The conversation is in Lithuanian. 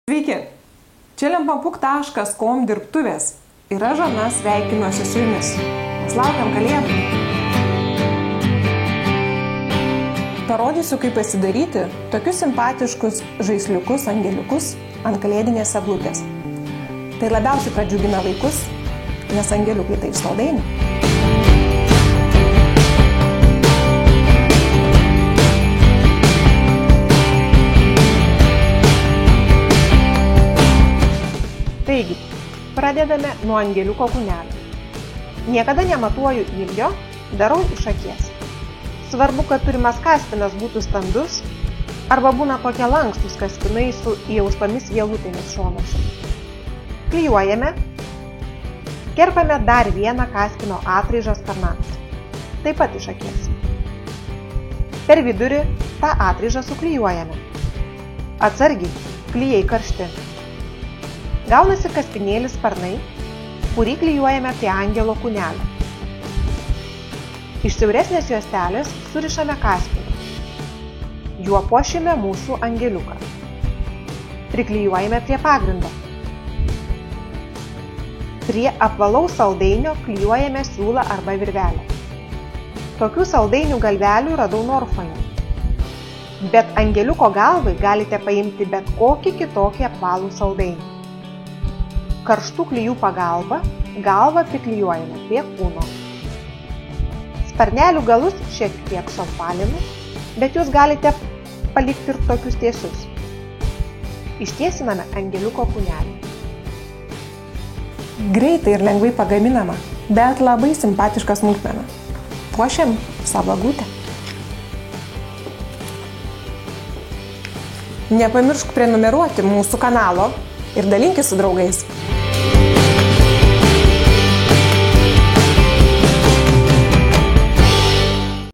Sveiki, čia lempapuk.com dirbtuvės ir aš Žana sveikinuosi su jumis. Mes laukiam kalėdų. Parodysiu, kaip pasidaryti tokius simpatiškus žaisliukus, angeliukus ant kalėdinės eglutės. Tai labiausiai pradžiugina vaikus, nes angeliukai tai saldainiai. Taigi, pradedame nuo angeliuko kūnelio. Niekada nematuoju ilgio, darau iš akies. Svarbu, kad turimas kaspinas būtų standus, arba būna kokie lankstus kaspinai su įaustomis vielutėmis šonuose. Klijuojame, kerpame dar vieną kaspino atraižą sparnams, taip pat iš akies. Per vidurį tą atraižą suklijuojame. Atsargiai, klijai karšti. Gaunasi kaspinėlis sparnai, kurį klijuojame prie angelo kūnelio. Iš siauresnės juostelės surišame kaspiną. Juo puošime mūsų angeliuką. Priklijuojame prie pagrindo. Prie apvalaus saldainio klijuojame siūlą arba virvelę. Tokių saldainių galvelių radau Norfoje. Bet angeliuko galvai galite paimti bet kokį kitokį apvalų saldainį. Karštų klijų pagalba galvą priklijuojame prie kūno. Sparnelių galus šiek tiek suapvalinu, bet jūs galite palikti ir tokius tiesius. Ištiesiname angeliuko kūnelį. Greitai ir lengvai pagaminama, bet labai simpatiška smulkmena. Puošiam savo eglutę. Nepamiršk prenumeruoti mūsų kanalo ir dalinkis su draugais.